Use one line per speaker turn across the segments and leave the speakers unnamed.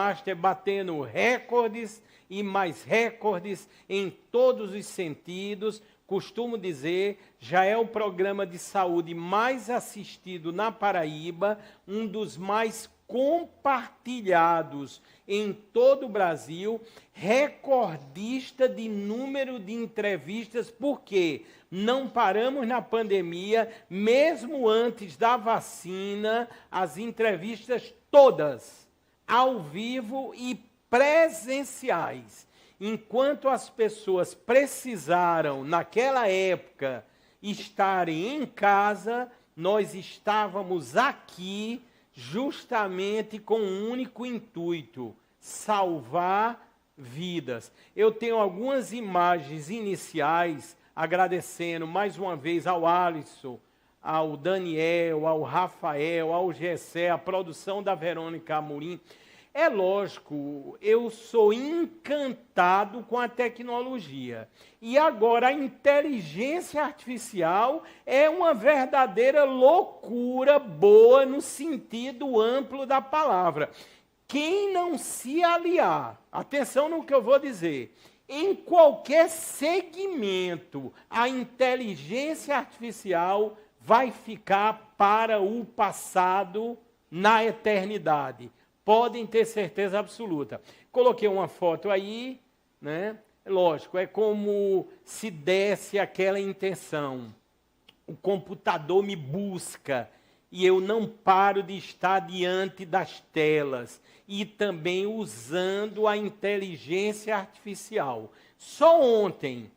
Master batendo recordes e mais recordes em todos os sentidos. Costumo dizer, já é o programa de saúde mais assistido na Paraíba, um dos mais compartilhados em todo o Brasil, recordista de número de entrevistas, porque não paramos na pandemia, mesmo antes da vacina, as entrevistas todas, ao vivo e presenciais. Enquanto as pessoas precisaram, naquela época, estarem em casa, nós estávamos aqui justamente com um único intuito: salvar vidas. Eu tenho algumas imagens iniciais, agradecendo mais uma vez ao Alisson, ao Daniel, ao Rafael, ao Gessé, a produção da Verônica Amorim. É lógico, eu sou encantado com a tecnologia. E agora a inteligência artificial é uma verdadeira loucura boa no sentido amplo da palavra. Quem não se aliar, atenção no que eu vou dizer, em qualquer segmento, a inteligência artificial vai ficar para o passado na eternidade. Podem ter certeza absoluta. Coloquei uma foto aí, né? Lógico, é como se desse aquela intenção. O computador me busca e eu não paro de estar diante das telas e também usando a inteligência artificial. Só ontem,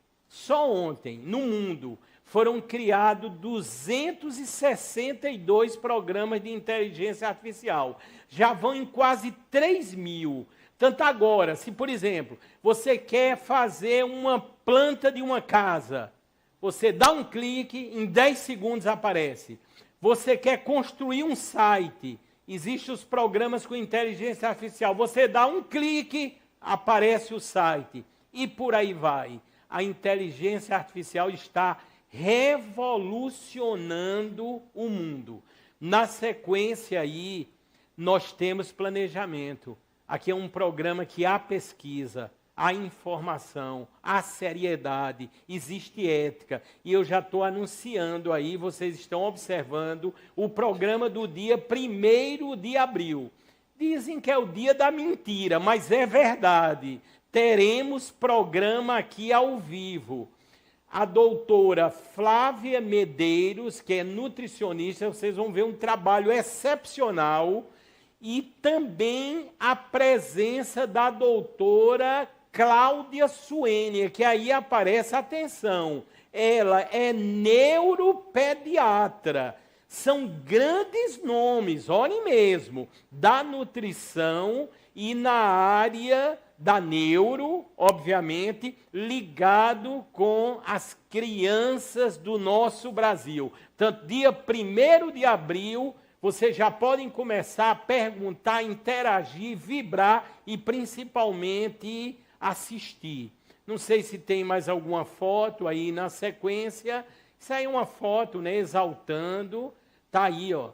no mundo, foram criados 262 programas de inteligência artificial. Já vão em quase 3.000. Tanto agora, se, por exemplo, você quer fazer uma planta de uma casa, você dá um clique, em 10 segundos aparece. Você quer construir um site, existem os programas com inteligência artificial, você dá um clique, aparece o site. E por aí vai. A inteligência artificial está revolucionando o mundo. Na sequência aí, nós temos planejamento. Aqui é um programa que há pesquisa, há informação, há seriedade, existe ética. E eu já estou anunciando aí, vocês estão observando, o programa do dia 1º de abril. Dizem que é o dia da mentira, mas é verdade. Teremos programa aqui ao vivo. A doutora Flávia Medeiros, que é nutricionista, vocês vão ver um trabalho excepcional, e também a presença da doutora Cláudia Suênia, que aí aparece, atenção, ela é neuropediatra. São grandes nomes, olhem mesmo, da nutrição e na área da neuro, obviamente, ligado com as crianças do nosso Brasil. Tanto dia 1º de abril, vocês já podem começar a perguntar, interagir, vibrar e principalmente assistir. Não sei se tem mais alguma foto aí na sequência. Isso aí é uma foto, né, exaltando. Está aí, ó.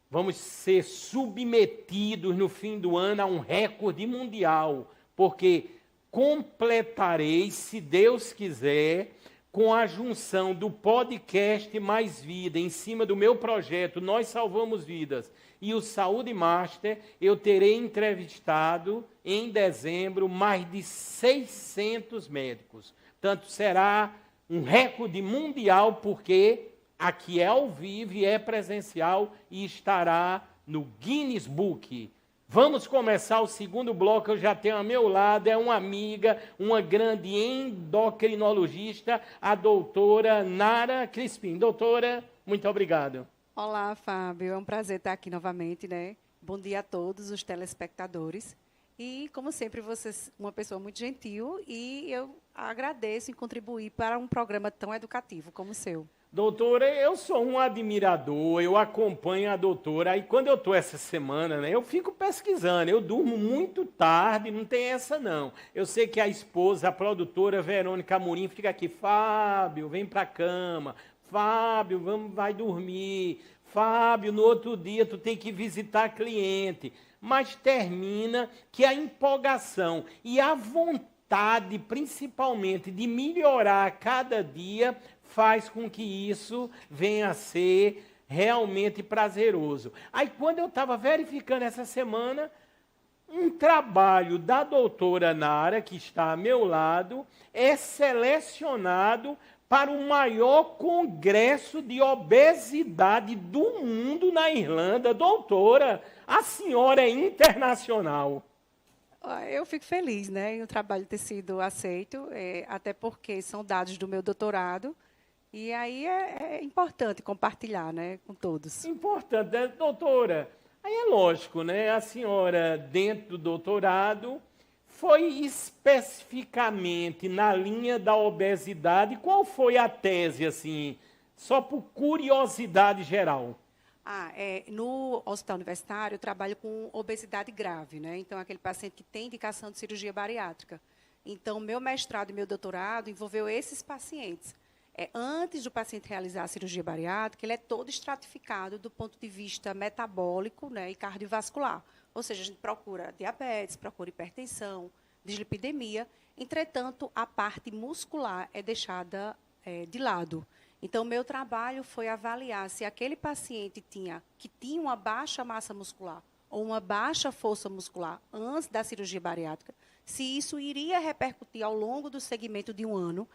Vamos ser submetidos no fim do ano a um recorde mundial, porque completarei, se Deus quiser, com a junção do podcast Mais Vida, em cima do meu projeto Nós Salvamos Vidas, e o Saúde Master, eu terei entrevistado em dezembro mais de 600 médicos. Tanto será um recorde mundial, porque aqui é ao vivo e é presencial e estará no Guinness Book. Vamos começar o segundo bloco. Eu já tenho ao meu lado, é uma amiga, uma grande endocrinologista, a doutora Nara Crispim. Doutora, muito obrigado.
Olá, Fábio. É um prazer estar aqui novamente, né? Bom dia a todos os telespectadores. E, como sempre, você é uma pessoa muito gentil e eu agradeço em contribuir para um programa tão educativo como o seu.
Doutora, eu sou um admirador, eu acompanho a doutora, aí quando eu estou essa semana, né, eu fico pesquisando, eu durmo muito tarde, não tem essa não. Eu sei que a esposa, a produtora Verônica Amorim fica aqui: Fábio, vem para a cama, Fábio, vai dormir, Fábio, no outro dia tu tem que visitar cliente. mas termina que a empolgação e a vontade, principalmente, de melhorar a cada dia, faz com que isso venha a ser realmente prazeroso. Aí, quando eu estava verificando essa semana, um trabalho da doutora Nara, que está a meu lado, é selecionado para o maior congresso de obesidade do mundo na Irlanda. Doutora, a senhora é internacional.
Eu fico feliz, né, em o trabalho ter sido aceito, até porque são dados do meu doutorado, e aí é importante compartilhar, né, com todos.
Importante, né, doutora? Aí é lógico, né? A senhora, dentro do doutorado, foi especificamente na linha da obesidade. Qual foi a tese, assim, só por curiosidade geral?
No hospital universitário, eu trabalho com obesidade grave, né? Então, aquele paciente que tem indicação de cirurgia bariátrica. Então, meu mestrado e meu doutorado envolveu esses pacientes. Antes do paciente realizar a cirurgia bariátrica, ele é todo estratificado do ponto de vista metabólico, né, e cardiovascular. Ou seja, a gente procura diabetes, procura hipertensão, dislipidemia. Entretanto, a parte muscular é deixada de lado. Então, meu trabalho foi avaliar se aquele paciente que tinha uma baixa massa muscular ou uma baixa força muscular antes da cirurgia bariátrica, se isso iria repercutir ao longo do segmento de um ano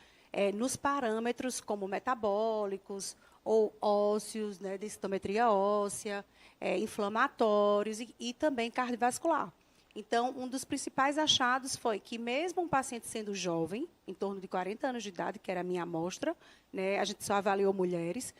nos parâmetros como metabólicos ou ósseos, né, de citometria óssea, inflamatórios e também cardiovascular. Então, um dos principais achados foi que mesmo um paciente sendo jovem, em torno de 40 anos de idade, que era a minha amostra, né, a gente só avaliou mulheres,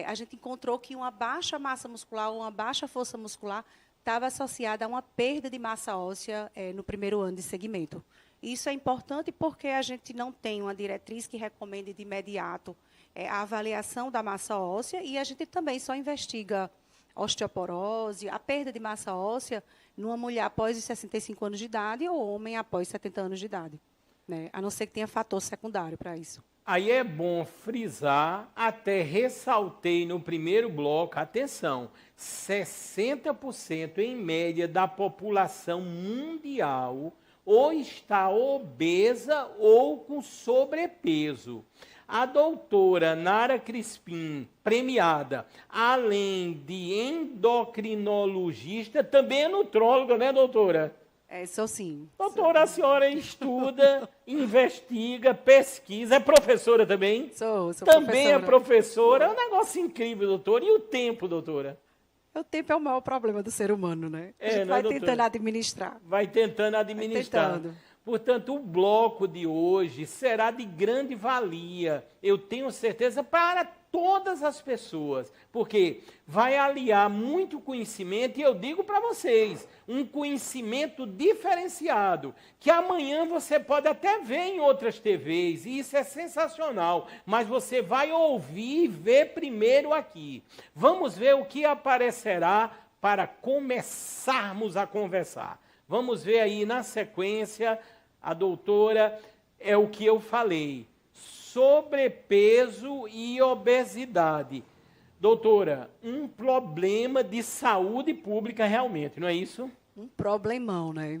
a gente encontrou que uma baixa massa muscular ou uma baixa força muscular estava associada a uma perda de massa óssea no primeiro ano de segmento. Isso é importante porque a gente não tem uma diretriz que recomende de imediato a avaliação da massa óssea e a gente também só investiga osteoporose, a perda de massa óssea numa mulher após os 65 anos de idade ou homem após 70 anos de idade, né? A não ser que tenha fator secundário para isso.
Aí é bom frisar, até ressaltei no primeiro bloco, atenção, 60% em média da população mundial ou está obesa ou com sobrepeso. A doutora Nara Crispim, premiada, além de endocrinologista, também é nutróloga, né, doutora?
Sou sim.
Doutora, a senhora estuda, investiga, pesquisa, é professora também?
Sou
também
professora.
É professora, é um negócio incrível, doutora. E o tempo, doutora?
O tempo é o maior problema do ser humano, né? A gente
né,
vai
doutora?
tentando administrar.
Vai tentando administrar.
Vai tentando.
Portanto, o bloco de hoje será de grande valia, eu tenho certeza, para todas as pessoas, porque vai aliar muito conhecimento, e eu digo para vocês, um conhecimento diferenciado, que amanhã você pode até ver em outras TVs, e isso é sensacional, mas você vai ouvir e ver primeiro aqui. Vamos ver o que aparecerá para começarmos a conversar. Vamos ver aí na sequência, a doutora, é o que eu falei, sobrepeso e obesidade. Doutora, um problema de saúde pública realmente, não é isso?
Um problemão, né?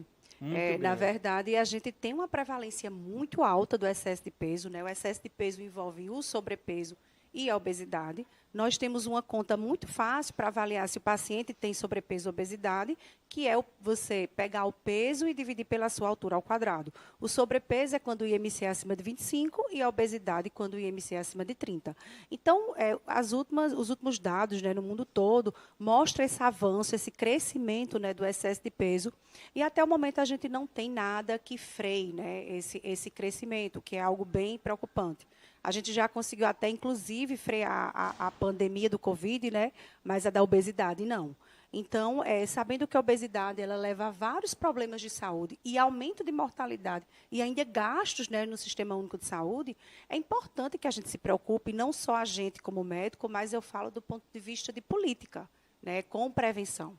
Na verdade, a gente tem uma prevalência muito alta do excesso de peso, né? O excesso de peso envolve o sobrepeso e a obesidade. Nós temos uma conta muito fácil para avaliar se o paciente tem sobrepeso ou obesidade, que é você pegar o peso e dividir pela sua altura ao quadrado. O sobrepeso é quando o IMC é acima de 25 e a obesidade quando o IMC é acima de 30. Então, os últimos dados, né, no mundo todo mostram esse avanço, esse crescimento, né, do excesso de peso. E até o momento a gente não tem nada que freie, né, esse crescimento, que é algo bem preocupante. A gente já conseguiu até, inclusive, frear a pandemia do Covid, né? Mas a da obesidade, não. Então, sabendo que a obesidade ela leva a vários problemas de saúde e aumento de mortalidade e ainda gastos, né, no Sistema Único de Saúde, é importante que a gente se preocupe, não só a gente como médico, mas eu falo do ponto de vista de política, né, com prevenção.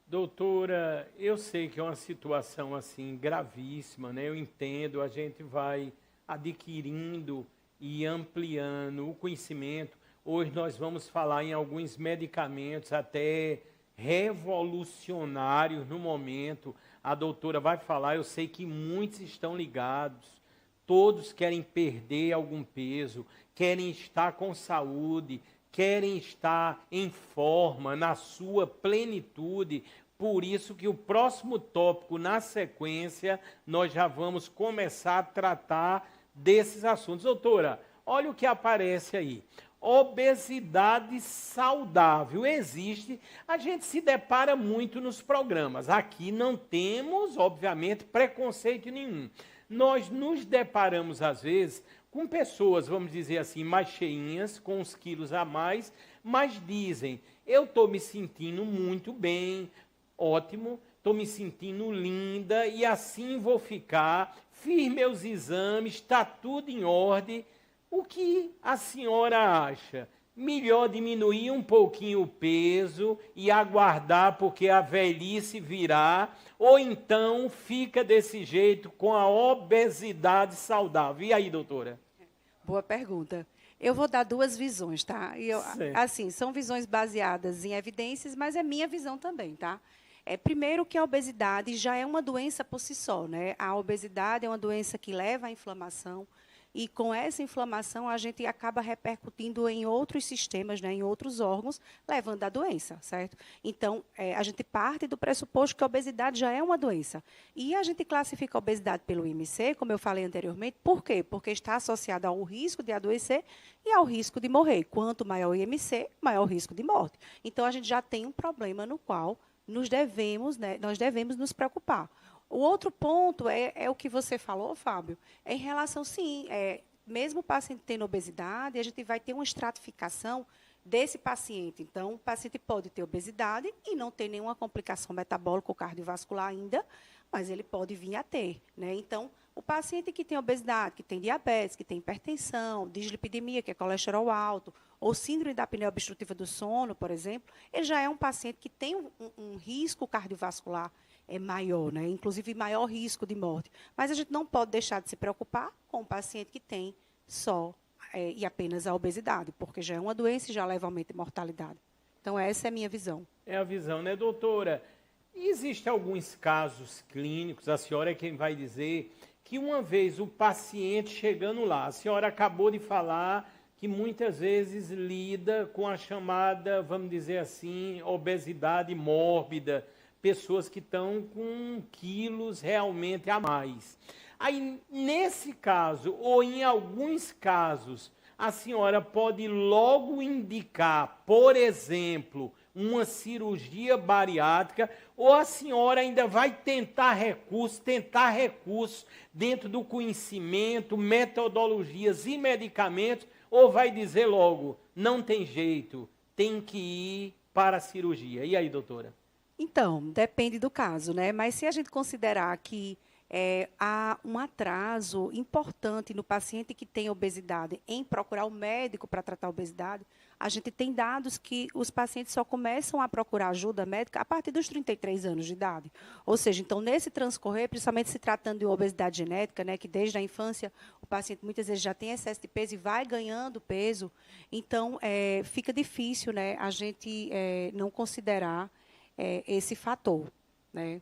Doutora, eu sei que é uma situação assim gravíssima, né? Eu entendo, a gente vai adquirindo e ampliando o conhecimento. Hoje nós vamos falar em alguns medicamentos até revolucionários no momento. A doutora vai falar, eu sei que muitos estão ligados, todos querem perder algum peso, querem estar com saúde, querem estar em forma, na sua plenitude. Por isso que o próximo tópico, na sequência, nós já vamos começar a tratar desses assuntos. Doutora, olha o que aparece aí. Obesidade saudável existe, a gente se depara muito nos programas. Aqui não temos, obviamente, preconceito nenhum. Nós nos deparamos, às vezes, com pessoas, vamos dizer assim, mais cheinhas, com uns quilos a mais, mas dizem, eu estou me sentindo muito bem, ótimo, estou me sentindo linda e assim vou ficar, fiz meus exames, está tudo em ordem. O que a senhora acha? Melhor diminuir um pouquinho o peso e aguardar porque a velhice virá, ou então fica desse jeito com a obesidade saudável? E aí, doutora?
Boa pergunta. Eu vou dar duas visões, tá? Assim, são visões baseadas em evidências, mas é minha visão também, tá? Primeiro que a obesidade já é uma doença por si só, né? A obesidade é uma doença que leva à inflamação, e com essa inflamação a gente acaba repercutindo em outros sistemas, né, em outros órgãos, levando à doença, certo? Então, a gente parte do pressuposto que a obesidade já é uma doença. E a gente classifica a obesidade pelo IMC, como eu falei anteriormente, por quê? Porque está associada ao risco de adoecer e ao risco de morrer. Quanto maior o IMC, maior o risco de morte. Então, a gente já tem um problema no qual nós devemos nos preocupar. O outro ponto é o que você falou, Fábio, em relação, sim, mesmo o paciente tendo obesidade, a gente vai ter uma estratificação desse paciente. Então, o paciente pode ter obesidade e não ter nenhuma complicação metabólica ou cardiovascular ainda, mas ele pode vir a ter, né? Então, o paciente que tem obesidade, que tem diabetes, que tem hipertensão, dislipidemia, que é colesterol alto, ou síndrome da apneia obstrutiva do sono, por exemplo, ele já é um paciente que tem um risco cardiovascular maior, né? Inclusive maior risco de morte. Mas a gente não pode deixar de se preocupar com o paciente que tem só e apenas a obesidade, porque já é uma doença e já leva aumento de mortalidade. Então, essa é a minha visão.
É a visão, né, doutora? Existem alguns casos clínicos, a senhora é quem vai dizer, que uma vez o paciente chegando lá, a senhora acabou de falar que muitas vezes lida com a chamada, vamos dizer assim, obesidade mórbida, pessoas que estão com quilos realmente a mais. Aí, nesse caso, ou em alguns casos, a senhora pode logo indicar, por exemplo, uma cirurgia bariátrica, ou a senhora ainda vai tentar recursos dentro do conhecimento, metodologias e medicamentos, ou vai dizer logo, não tem jeito, tem que ir para a cirurgia. E aí, doutora?
Então, depende do caso, né? Mas se a gente considerar que há um atraso importante no paciente que tem obesidade em procurar o médico para tratar a obesidade, a gente tem dados que os pacientes só começam a procurar ajuda médica a partir dos 33 anos de idade. Ou seja, então, nesse transcorrer, principalmente se tratando de obesidade genética, né, que desde a infância o paciente muitas vezes já tem excesso de peso e vai ganhando peso, então fica difícil, né, a gente não considerar esse fator, né?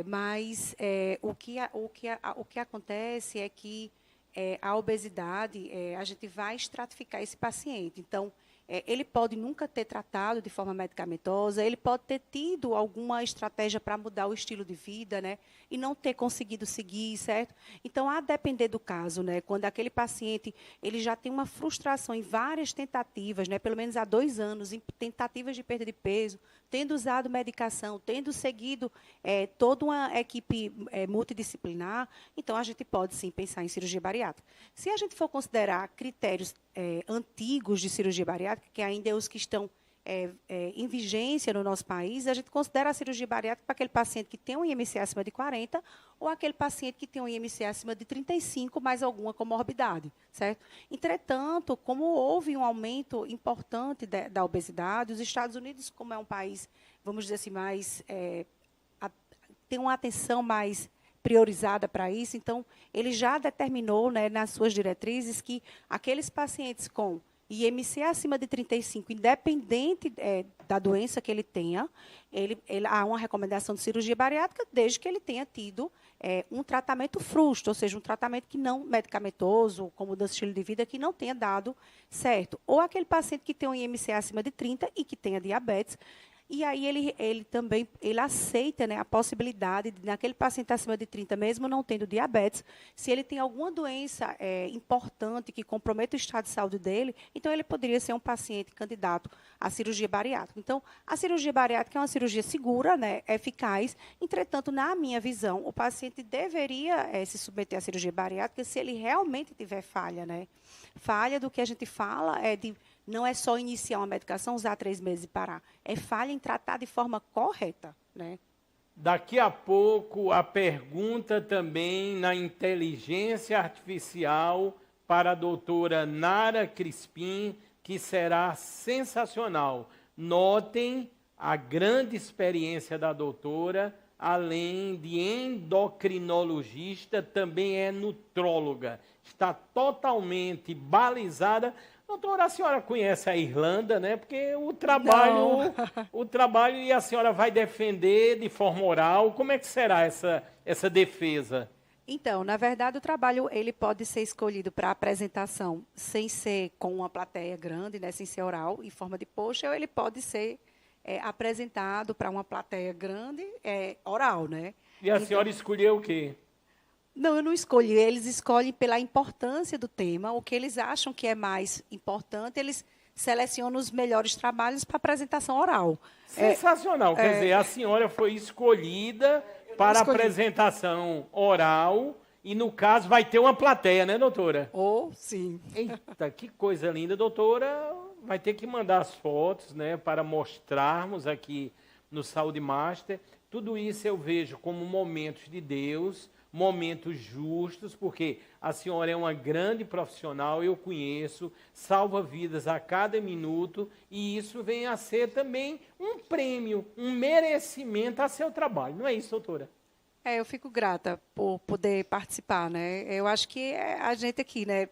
Mas o que acontece é que a obesidade, a gente vai estratificar esse paciente. Então, ele pode nunca ter tratado de forma medicamentosa, ele pode ter tido alguma estratégia para mudar o estilo de vida, né, e não ter conseguido seguir, certo? Então, a depender do caso, né, quando aquele paciente ele já tem uma frustração em várias tentativas, né, pelo menos há 2 anos, em tentativas de perda de peso, tendo usado medicação, tendo seguido toda uma equipe multidisciplinar, então a gente pode sim pensar em cirurgia bariátrica. Se a gente for considerar critérios antigos de cirurgia bariátrica, que ainda é os que estão em vigência no nosso país, a gente considera a cirurgia bariátrica para aquele paciente que tem um IMC acima de 40 ou aquele paciente que tem um IMC acima de 35, mais alguma comorbidade, certo? Entretanto, como houve um aumento importante da obesidade, os Estados Unidos, como é um país, vamos dizer assim, mais tem uma atenção mais priorizada para isso, então, ele já determinou, né, nas suas diretrizes que aqueles pacientes com IMC acima de 35, independente da doença que ele tenha, há uma recomendação de cirurgia bariátrica desde que ele tenha tido um tratamento frusto, ou seja, um tratamento que não medicamentoso, como mudança de estilo de vida, que não tenha dado certo. Ou aquele paciente que tem um IMC acima de 30 e que tenha diabetes. E aí ele também aceita, né, a possibilidade de, naquele paciente acima de 30, mesmo não tendo diabetes, se ele tem alguma doença importante que comprometa o estado de saúde dele, então ele poderia ser um paciente candidato à cirurgia bariátrica. Então, a cirurgia bariátrica é uma cirurgia segura, né, eficaz. Entretanto, na minha visão, o paciente deveria se submeter à cirurgia bariátrica se ele realmente tiver falha, né? Falha do que a gente fala não é só iniciar uma medicação, usar 3 meses e parar. É falha em tratar de forma correta, né?
Daqui a pouco, a pergunta também na inteligência artificial para a doutora Nara Crispim, que será sensacional. Notem a grande experiência da doutora, além de endocrinologista, também é nutróloga. Está totalmente balizada. Doutora, a senhora conhece a Irlanda, né? Porque o trabalho e a senhora vai defender de forma oral. Como é que será essa defesa?
Então, na verdade, o trabalho ele pode ser escolhido para apresentação sem ser com uma plateia grande, né, sem ser oral, em forma de post, ou ele pode ser apresentado para uma plateia grande, oral, né?
E a senhora escolheu o quê?
Não, eu não escolhi. Eles escolhem pela importância do tema, o que eles acham que é mais importante, eles selecionam os melhores trabalhos para apresentação oral.
Sensacional. Quer dizer, a senhora foi escolhida para apresentação oral e, no caso, vai ter uma plateia, né, doutora?
Sim.
Eita, que coisa linda. Doutora, vai ter que mandar as fotos, né, para mostrarmos aqui no Saúde Master. Tudo isso eu vejo como momentos de Deus, momentos justos, porque a senhora é uma grande profissional, eu conheço, salva vidas a cada minuto, e isso vem a ser também um prêmio, um merecimento a seu trabalho. Não é isso, doutora?
Eu fico grata por poder participar, né? Eu acho que a gente aqui, né,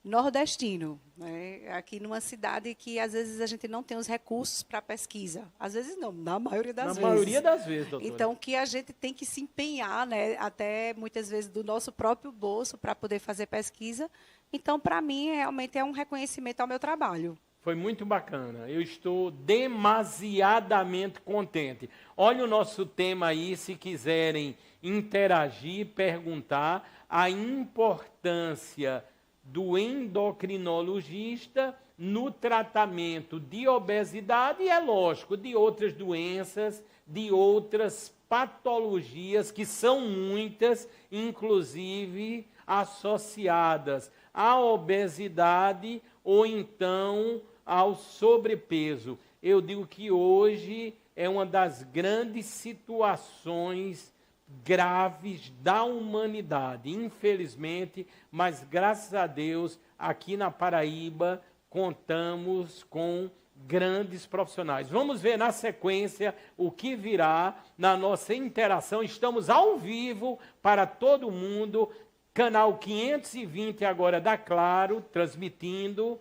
nordestino, né? Aqui numa cidade que às vezes a gente não tem os recursos para pesquisa. Às vezes não, na maioria das vezes.
Na maioria das vezes, doutora.
Então, que a gente tem que se empenhar, né? Até muitas vezes do nosso próprio bolso para poder fazer pesquisa. Então, para mim, realmente é um reconhecimento ao meu trabalho.
Foi muito bacana. Eu estou demasiadamente contente. Olha o nosso tema aí, se quiserem interagir, perguntar a importância do endocrinologista no tratamento de obesidade e, é lógico, de outras doenças, de outras patologias, que são muitas, inclusive associadas à obesidade ou então ao sobrepeso. Eu digo que hoje é uma das grandes situações graves da humanidade, infelizmente, mas graças a Deus, aqui na Paraíba, contamos com grandes profissionais. Vamos ver na sequência o que virá na nossa interação. Estamos ao vivo para todo mundo, canal 520 agora da Claro, transmitindo,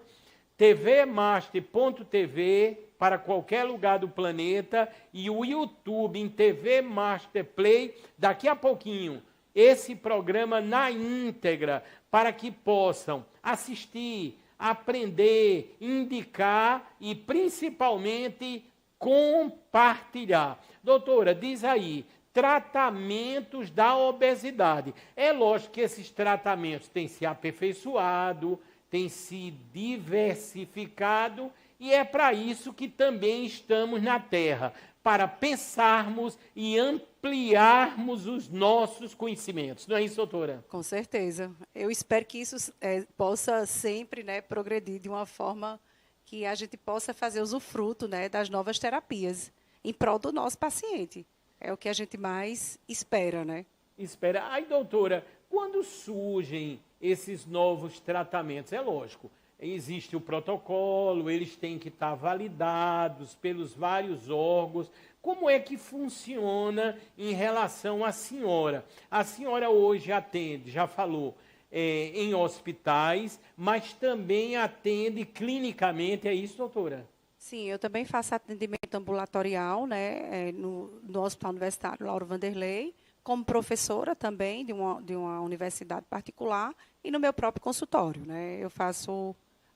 tvmaster.tv para qualquer lugar do planeta e o YouTube em TV Master Play, daqui a pouquinho, esse programa na íntegra, para que possam assistir, aprender, indicar e principalmente compartilhar. Doutora, diz aí, tratamentos da obesidade. É lógico que esses tratamentos têm se aperfeiçoado, têm se diversificado, e é para isso que também estamos na Terra, para pensarmos e ampliarmos os nossos conhecimentos. Não é isso, doutora?
Com certeza. Eu espero que isso possa sempre, né, progredir de uma forma que a gente possa fazer usufruto, né, das novas terapias em prol do nosso paciente. É o que a gente mais espera, né?
Espera. Ai, doutora, quando surgem esses novos tratamentos, é lógico, existe o protocolo, eles têm que estar validados pelos vários órgãos. Como é que funciona em relação à senhora? A senhora hoje atende, já falou, em hospitais, mas também atende clinicamente, é isso, doutora?
Sim, eu também faço atendimento ambulatorial, né, no Hospital Universitário Lauro Vanderlei, como professora também de uma universidade particular e no meu próprio consultório, né? Eu faço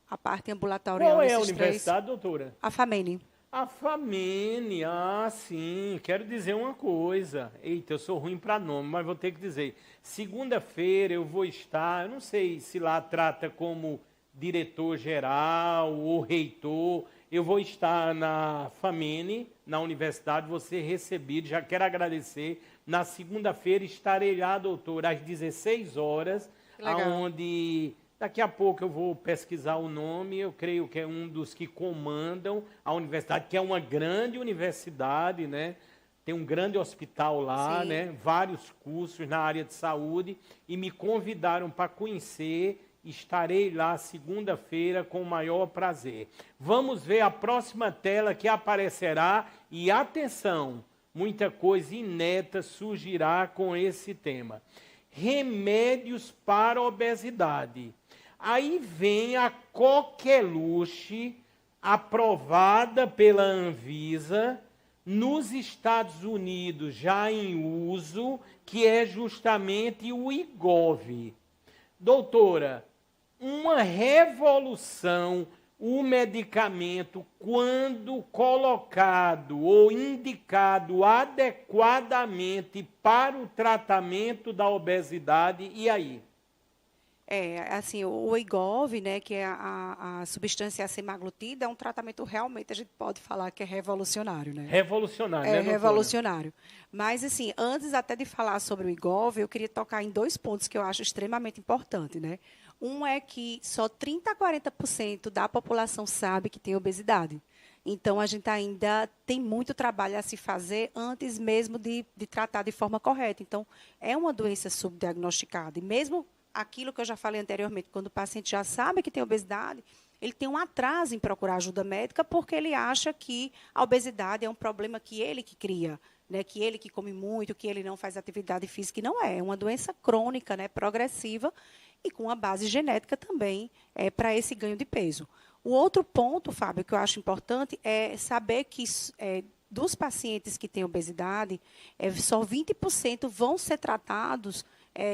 a parte ambulatorial
Qual é a
nesses
universidade, doutora?
A FAMENE.
A Famene, sim, quero dizer uma coisa. Eita, eu sou ruim para nome, mas vou ter que dizer. Segunda-feira eu vou estar, eu não sei se lá trata como diretor-geral ou reitor, eu vou estar na Famene, na universidade, vou ser recebido, já quero agradecer. Na segunda-feira estarei lá, doutor, às 16 horas, onde... Daqui a pouco eu vou pesquisar o nome, eu creio que é um dos que comandam a universidade, que é uma grande universidade, né? Tem um grande hospital lá,
Sim.
né? Vários cursos na área de saúde, e me convidaram para conhecer. Estarei lá segunda-feira com o maior prazer. Vamos ver a próxima tela que aparecerá, e atenção, muita coisa inédita surgirá com esse tema. Remédios para obesidade. Aí vem a coqueluche, aprovada pela Anvisa, nos Estados Unidos já em uso, que é justamente o Wegovy. Doutora, uma revolução, o medicamento, quando colocado ou indicado adequadamente para o tratamento da obesidade, e aí?
Assim, o Wegovy, né, que é a substância semaglutida, é um tratamento realmente, a gente pode falar que é revolucionário, né?
Revolucionário, né,
É
doutora?
revolucionário. Mas, assim, antes até de falar sobre o Wegovy, eu queria tocar em dois pontos que eu acho extremamente importantes, né? Um é que só 30% a 40% da população sabe que tem obesidade. Então, a gente ainda tem muito trabalho a se fazer antes mesmo de tratar de forma correta. Então, é uma doença subdiagnosticada. E mesmo aquilo que eu já falei anteriormente, quando o paciente já sabe que tem obesidade, ele tem um atraso em procurar ajuda médica porque ele acha que a obesidade é um problema que ele que cria, né? Que ele que come muito, que ele não faz atividade física, e não é. É uma doença crônica, né? Progressiva, e com uma base genética também para esse ganho de peso. O outro ponto, Fábio, que eu acho importante é saber que dos pacientes que têm obesidade, só 20% vão ser tratados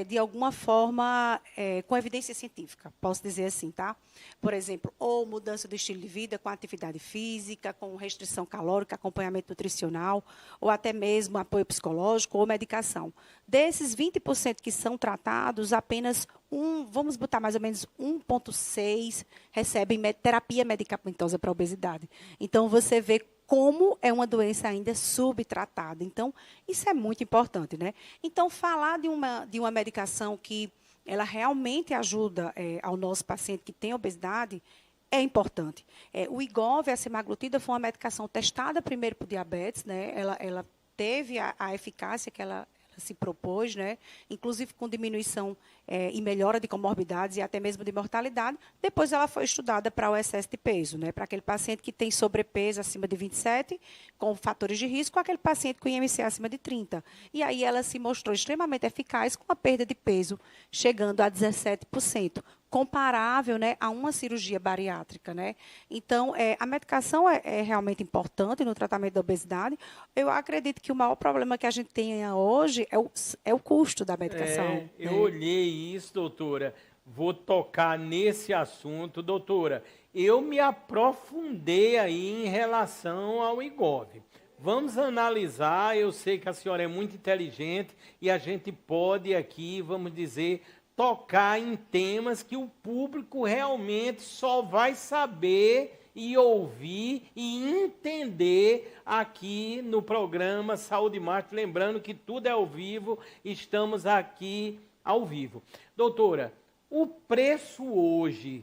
de alguma forma com evidência científica, posso dizer assim, tá? Por exemplo, ou mudança do estilo de vida com atividade física, com restrição calórica, acompanhamento nutricional, ou até mesmo apoio psicológico ou medicação. Desses 20% que são tratados, apenas vamos botar mais ou menos 1,6 recebem terapia medicamentosa para a obesidade. Então, você vê como é uma doença ainda subtratada. Então, isso é muito importante, né? Então, falar de uma medicação que ela realmente ajuda ao nosso paciente que tem obesidade é importante. O Wegovy, a semaglutida, foi uma medicação testada primeiro para o diabetes, né? Ela teve a eficácia que ela se propôs, né? Inclusive com diminuição e melhora de comorbidades e até mesmo de mortalidade. Depois ela foi estudada para o excesso de peso, né? Para aquele paciente que tem sobrepeso acima de 27, com fatores de risco, aquele paciente com IMC acima de 30. E aí ela se mostrou extremamente eficaz com a perda de peso, chegando a 17%. Comparável, né, a uma cirurgia bariátrica, né? Então, a medicação é realmente importante no tratamento da obesidade. Eu acredito que o maior problema que a gente tem hoje é o custo da medicação.
Eu olhei isso, doutora. Vou tocar nesse assunto, doutora. Eu me aprofundei aí em relação ao Wegovy. Vamos analisar, eu sei que a senhora é muito inteligente e a gente pode aqui, vamos dizer, tocar em temas que o público realmente só vai saber e ouvir e entender aqui no programa Saúde Marte. Lembrando que tudo é ao vivo, estamos aqui ao vivo. Doutora, o preço hoje,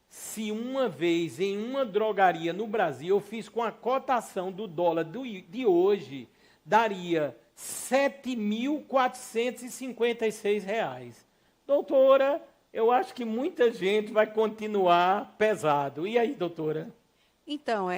se uma vez em uma drogaria no Brasil, eu fiz com a cotação do dólar de hoje, daria R$ 7.456. Doutora, eu acho que muita gente vai continuar pesado. E aí, doutora?
Então,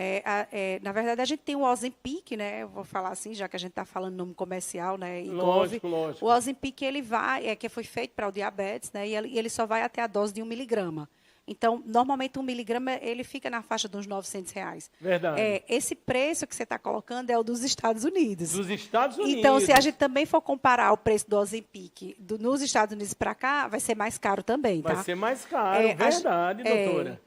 na verdade, a gente tem o Ozempic, né? Eu vou falar assim, já que a gente está falando nome comercial, né?
Lógico,
O
lógico.
Ozempic, ele vai, que foi feito para o diabetes, né? E ele só vai até a dose de 1 miligrama. Então, normalmente 1 miligrama, ele fica na faixa dos R$ 900.
Verdade.
Esse preço que você está colocando é o dos Estados Unidos.
Dos Estados Unidos.
Então, se a gente também for comparar o preço do Ozempic nos Estados Unidos para cá, vai ser mais caro também, tá?
Vai ser mais caro, verdade, doutora.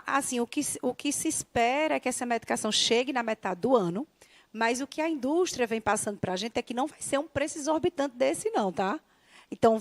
Assim, o que se espera é que essa medicação chegue na metade do ano, mas o que a indústria vem passando para a gente é que não vai ser um preço exorbitante desse, não, tá? Então,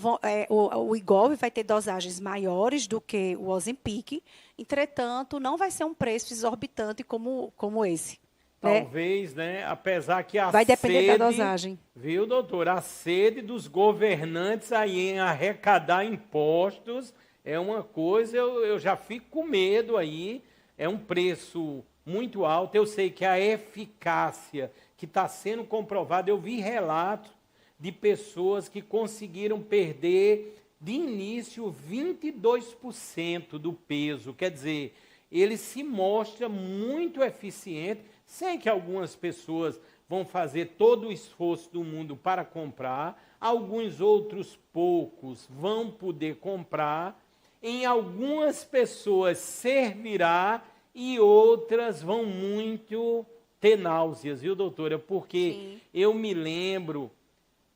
o Wegovy vai ter dosagens maiores do que o Ozempic, entretanto, não vai ser um preço exorbitante como esse.
Talvez, né? Apesar que
vai depender da dosagem.
Viu, doutor? A sede dos governantes aí em arrecadar impostos é uma coisa, eu já fico com medo aí, é um preço muito alto. Eu sei que a eficácia que está sendo comprovada, eu vi relatos de pessoas que conseguiram perder de início 22% do peso. Quer dizer, ele se mostra muito eficiente. Sei que algumas pessoas vão fazer todo o esforço do mundo para comprar, alguns outros poucos vão poder comprar, em algumas pessoas servirá e outras vão muito ter náuseas, viu, doutora? Porque
Sim.
Eu me lembro,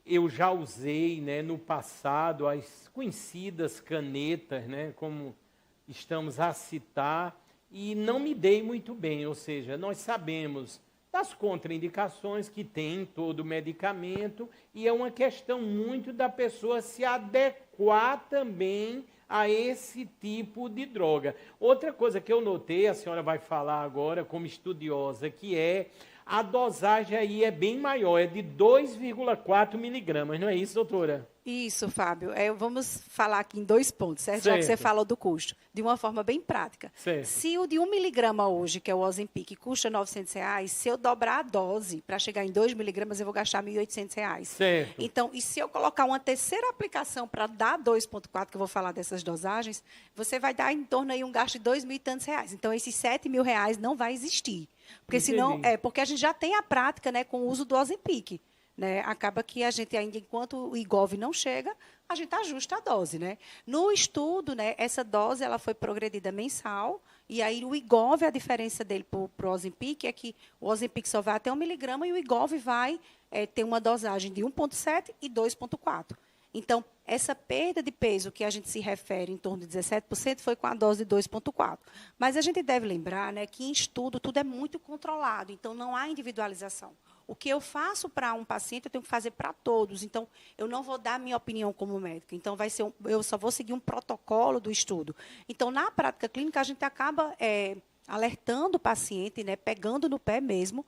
eu já usei, né, no passado as conhecidas canetas, né, como estamos a citar, e não me dei muito bem, ou seja, nós sabemos das contraindicações que tem em todo medicamento e é uma questão muito da pessoa se adequar também a esse tipo de droga. Outra coisa que eu notei, a senhora vai falar agora como estudiosa, que é a dosagem aí é bem maior, é de 2,4 miligramas, não é isso, doutora?
Isso, Fábio. Vamos falar aqui em 2 pontos, certo? Já que você falou do custo, de uma forma bem prática.
Certo.
Se o de 1 miligrama hoje, que é o Ozempic, custa R$ 900, se eu dobrar a dose para chegar em 2 miligramas, eu vou gastar R$ 1.800.
Certo.
Então, e se eu colocar uma terceira aplicação para dar 2,4, que eu vou falar dessas dosagens, você vai dar em torno aí um gasto de R$ 2.000 e tantos. Então, esses R$ 7.000 não vai existir. Porque senão, porque a gente já tem a prática, né, com o uso do Ozempic. Né? Acaba que a gente ainda, enquanto o Wegovy não chega, a gente ajusta a dose, né? No estudo, né, essa dose ela foi progredida mensal, e aí o Wegovy, a diferença dele para o Ozempic é que o Ozempic só vai até 1 miligrama e o Wegovy vai ter uma dosagem de 1,7 e 2,4. Então, essa perda de peso que a gente se refere em torno de 17% foi com a dose de 2,4. Mas a gente deve lembrar, né, que em estudo tudo é muito controlado, então não há individualização. O que eu faço para um paciente, eu tenho que fazer para todos. Então, eu não vou dar minha opinião como médica. Então, eu só vou seguir um protocolo do estudo. Então, na prática clínica, a gente acaba alertando o paciente, né, pegando no pé mesmo,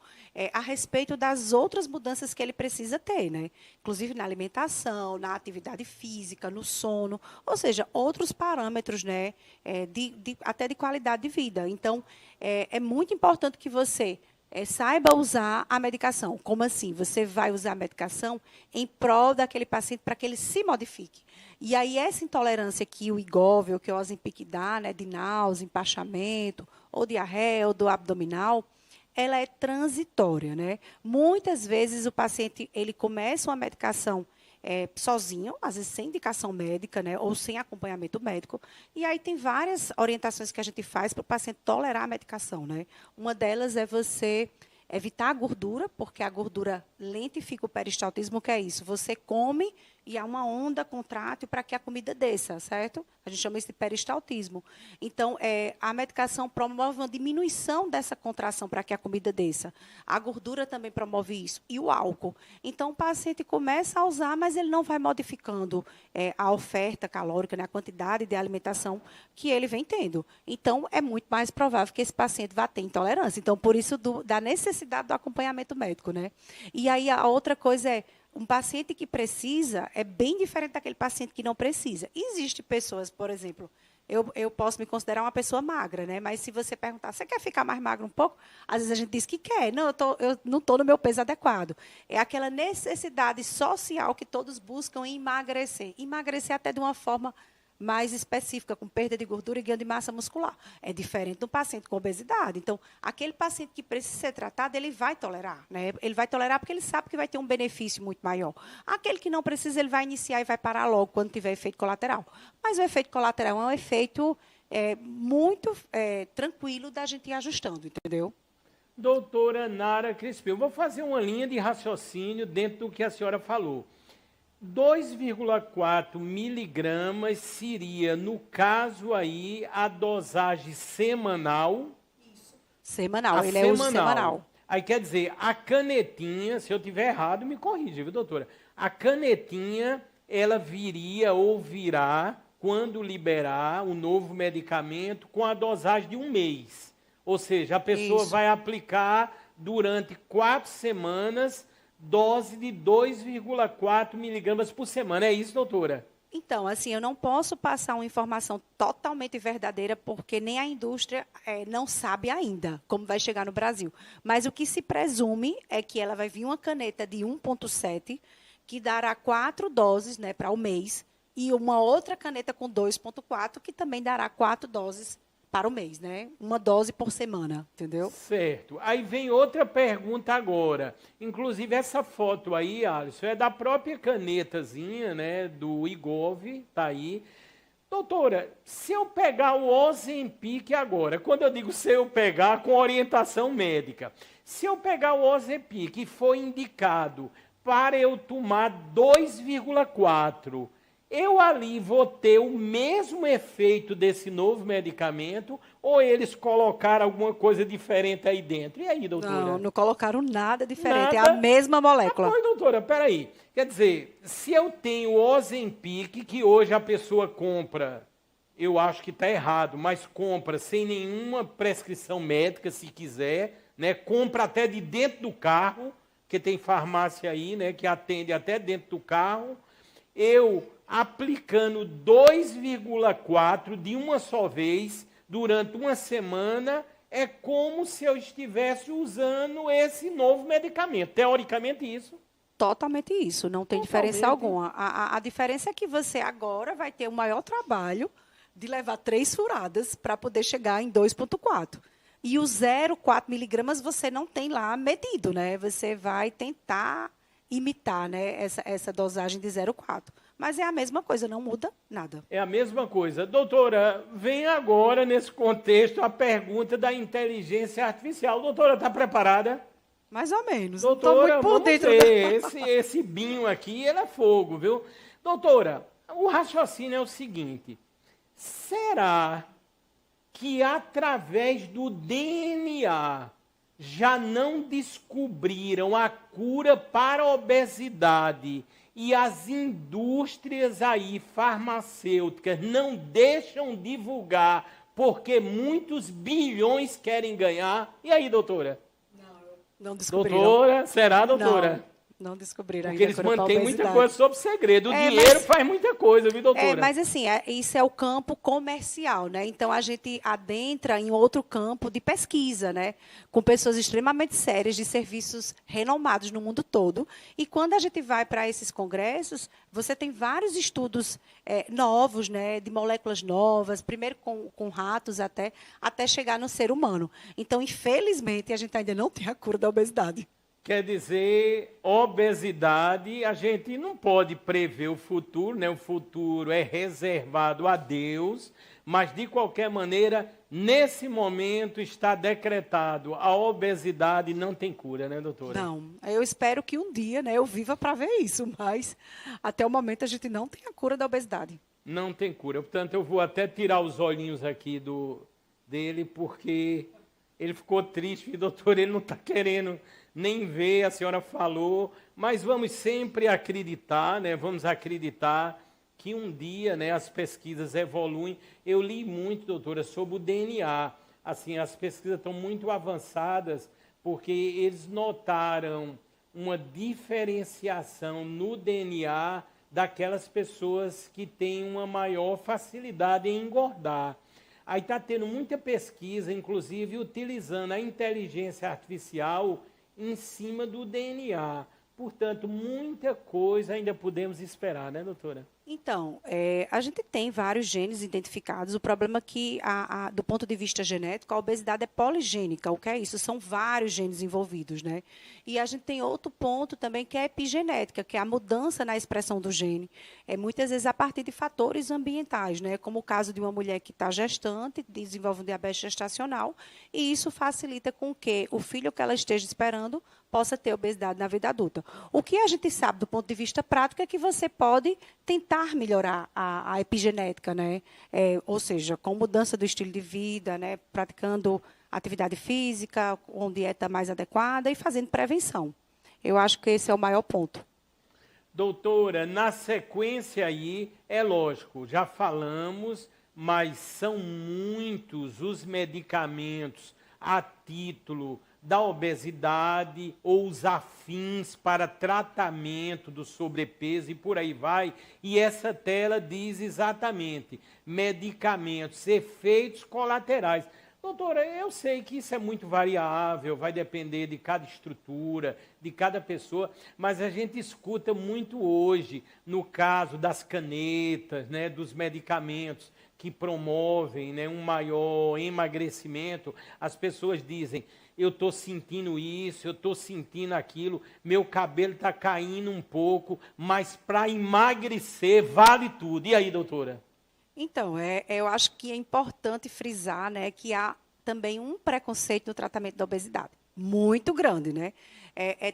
a respeito das outras mudanças que ele precisa ter, né? Inclusive na alimentação, na atividade física, no sono, ou seja, outros parâmetros, né, até de qualidade de vida. Então, é muito importante que você saiba usar a medicação. Como assim? Você vai usar a medicação em prol daquele paciente para que ele se modifique. E aí, essa intolerância que o Wegovy ou que o Ozempic dá, né, de náusea, empachamento, ou diarreia, ou do abdominal, ela é transitória, né? Muitas vezes o paciente ele começa uma medicação sozinho, às vezes sem indicação médica, né, ou sem acompanhamento médico. E aí tem várias orientações que a gente faz para o paciente tolerar a medicação, né? Uma delas é você evitar a gordura, porque a gordura lentifica o peristaltismo, que é isso. Você come e há uma onda contrátil para que a comida desça, certo? A gente chama isso de peristaltismo. Então, a medicação promove uma diminuição dessa contração para que a comida desça. A gordura também promove isso. E o álcool. Então, o paciente começa a usar, mas ele não vai modificando a oferta calórica, né, a quantidade de alimentação que ele vem tendo. Então, é muito mais provável que esse paciente vá ter intolerância. Então, por isso, da necessidade do acompanhamento médico, né? E aí, a outra coisa um paciente que precisa é bem diferente daquele paciente que não precisa. Existem pessoas, por exemplo, eu posso me considerar uma pessoa magra, né? Mas se você perguntar, você quer ficar mais magro um pouco? Às vezes a gente diz que quer. Não, eu não estou no meu peso adequado. É aquela necessidade social que todos buscam em emagrecer. Emagrecer até de uma forma mais específica, com perda de gordura e ganho de massa muscular. É diferente do paciente com obesidade. Então, aquele paciente que precisa ser tratado, ele vai tolerar, né? Ele vai tolerar porque ele sabe que vai ter um benefício muito maior. Aquele que não precisa, ele vai iniciar e vai parar logo quando tiver efeito colateral. Mas o efeito colateral é um efeito muito tranquilo da gente ir ajustando, entendeu?
Doutora Nara Crispim, eu vou fazer uma linha de raciocínio dentro do que a senhora falou. 2,4 miligramas seria, no caso aí, a dosagem semanal.
Semanal, ele é uso semanal.
Aí quer dizer, a canetinha, se eu tiver errado, me corrija, viu, doutora? A canetinha, ela viria ou virá, quando liberar o novo medicamento, com a dosagem de 1 mês. Ou seja, a pessoa vai aplicar durante 4 semanas, dose de 2,4 miligramas por semana. É isso, doutora?
Então, assim, eu não posso passar uma informação totalmente verdadeira, porque nem a indústria não sabe ainda como vai chegar no Brasil. Mas o que se presume é que ela vai vir uma caneta de 1,7, que dará 4 doses, né, para o mês, e uma outra caneta com 2,4, que também dará 4 doses para o mês, né? Uma dose por semana, entendeu?
Certo. Aí vem outra pergunta agora. Inclusive, essa foto aí, Alisson, é da própria canetazinha, né? Do Igov, tá aí. Doutora, se eu pegar o Ozempic agora, quando eu digo se eu pegar com orientação médica, se eu pegar o Ozempic e for indicado para eu tomar 2,4, eu ali vou ter o mesmo efeito desse novo medicamento ou eles colocaram alguma coisa diferente aí dentro? E aí, doutora?
Não colocaram nada diferente,
Nada.
é a mesma molécula.
Pois, doutora, peraí. Quer dizer, se eu tenho o Ozempic, que hoje a pessoa compra, eu acho que está errado, mas compra sem nenhuma prescrição médica, se quiser, né? Compra até de dentro do carro, que tem farmácia aí, né? Que atende até dentro do carro. Eu aplicando 2,4 de uma só vez durante uma semana, é como se eu estivesse usando esse novo medicamento. Teoricamente, isso.
Totalmente isso, não tem diferença alguma. A diferença é que você agora vai ter o maior trabalho de levar 3 furadas para poder chegar em 2,4. E o 0,4 miligramas você não tem lá medido, né? Você vai tentar imitar, né, essa dosagem de 0,4. Mas é a mesma coisa, não muda nada.
É a mesma coisa. Doutora, vem agora, nesse contexto, a pergunta da inteligência artificial. Doutora, está preparada?
Mais ou menos.
Doutora,
não tô muito por dentro
ver. Esse binho aqui, ele é fogo, viu? Doutora, o raciocínio é o seguinte. Será que através do DNA já não descobriram a cura para a obesidade e as indústrias aí farmacêuticas não deixam divulgar porque muitos bilhões querem ganhar? E aí, doutora?
Não descobriram.
Doutora, será, doutora?
Não descobriram
Porque
ainda.
eles mantêm muita coisa sob segredo. O dinheiro
mas
faz muita coisa, viu, doutora?
Mas assim, isso é o campo comercial, né? Então a gente adentra em outro campo de pesquisa, né? Com pessoas extremamente sérias, de serviços renomados no mundo todo. E quando a gente vai para esses congressos, você tem vários estudos novos, né? De moléculas novas, primeiro com ratos até chegar no ser humano. Então, infelizmente, a gente ainda não tem a cura da obesidade.
Quer dizer, obesidade, a gente não pode prever o futuro, né? O futuro é reservado a Deus, mas, de qualquer maneira, nesse momento está decretado, a obesidade não tem cura, né, doutora?
Não, eu espero que um dia, né, eu viva para ver isso, mas até o momento a gente não tem a cura da obesidade.
Não tem cura, portanto, eu vou até tirar os olhinhos aqui dele, porque ele ficou triste, doutor, ele não está querendo nem ver, a senhora falou, mas vamos sempre acreditar, né? Vamos acreditar que um dia, né, as pesquisas evoluem. Eu li muito, doutora, sobre o DNA. Assim, as pesquisas estão muito avançadas, porque eles notaram uma diferenciação no DNA daquelas pessoas que têm uma maior facilidade em engordar. Aí está tendo muita pesquisa, inclusive utilizando a inteligência artificial em cima do DNA, Portanto, muita coisa ainda podemos esperar, né, doutora?
Então, a gente tem vários genes identificados. O problema é que, do ponto de vista genético, a obesidade é poligênica. O que é isso? São vários genes envolvidos, né? E a gente tem outro ponto também, que é a epigenética, que é a mudança na expressão do gene. Muitas vezes a partir de fatores ambientais, né? Como o caso de uma mulher que está gestante, desenvolve um diabetes gestacional, e isso facilita com que o filho que ela esteja esperando possa ter obesidade na vida adulta. O que a gente sabe do ponto de vista prático é que você pode tentar melhorar a epigenética, né? Ou seja, com mudança do estilo de vida, né? Praticando atividade física, com dieta mais adequada e fazendo prevenção. Eu acho que esse é o maior ponto.
Doutora, na sequência aí, é lógico, já falamos, mas são muitos os medicamentos a título da obesidade ou os afins para tratamento do sobrepeso e por aí vai. E essa tela diz exatamente medicamentos, efeitos colaterais. Doutora, eu sei que isso é muito variável, vai depender de cada estrutura, de cada pessoa, mas a gente escuta muito hoje, no caso das canetas, né, dos medicamentos que promovem, né, um maior emagrecimento, as pessoas dizem, eu estou sentindo isso, eu estou sentindo aquilo, meu cabelo está caindo um pouco, mas para emagrecer vale tudo. E aí, doutora?
Então, eu acho que é importante frisar, né, que há também um preconceito no tratamento da obesidade, muito grande, né?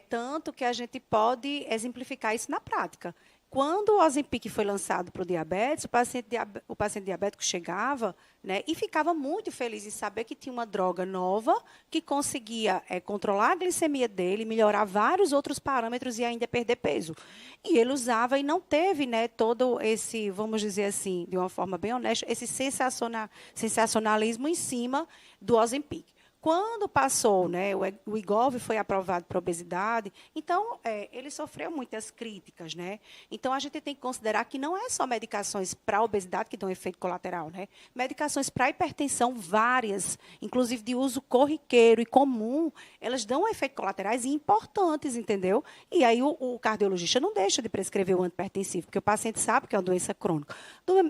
Tanto que a gente pode exemplificar isso na prática. Quando o Ozempic foi lançado para o diabetes, o paciente diabético chegava, né, e ficava muito feliz em saber que tinha uma droga nova que conseguia controlar a glicemia dele, melhorar vários outros parâmetros e ainda perder peso. E ele usava e não teve, né, todo esse, vamos dizer assim, de uma forma bem honesta, esse sensacionalismo em cima do Ozempic. Quando passou, né, o Wegovy foi aprovado para obesidade, então ele sofreu muitas críticas, né? Então a gente tem que considerar que não é só medicações para obesidade que dão efeito colateral, né? Medicações para hipertensão várias, inclusive de uso corriqueiro e comum, elas dão efeitos colaterais importantes, entendeu? E aí o cardiologista não deixa de prescrever o antihipertensivo, porque o paciente sabe que é uma doença crônica.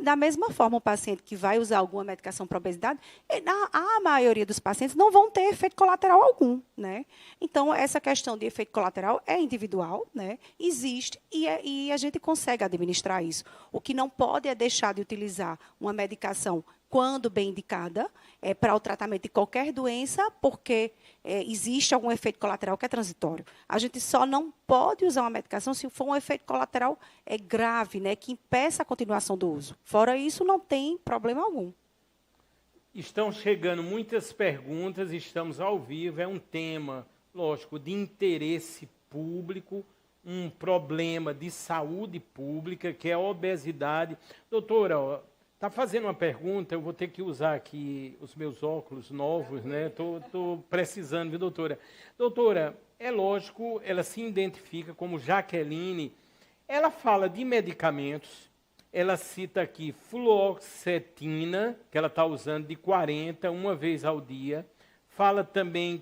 Da mesma forma, o paciente que vai usar alguma medicação para obesidade, a maioria dos pacientes não vão ter efeito colateral algum, né? Então, essa questão de efeito colateral é individual, né? Existe e a gente consegue administrar isso. O que não pode é deixar de utilizar uma medicação quando bem indicada, para o tratamento de qualquer doença, porque existe algum efeito colateral que é transitório. A gente só não pode usar uma medicação se for um efeito colateral grave, né? Que impeça a continuação do uso. Fora isso, não tem problema algum.
Estão chegando muitas perguntas, estamos ao vivo, é um tema, lógico, de interesse público, um problema de saúde pública, que é a obesidade. Doutora, está fazendo uma pergunta, eu vou ter que usar aqui os meus óculos novos, né? Estou precisando, viu, doutora? Doutora, é lógico, ela se identifica como Jaqueline, ela fala de medicamentos. Ela cita aqui fluoxetina, que ela está usando de 40, uma vez ao dia. Fala também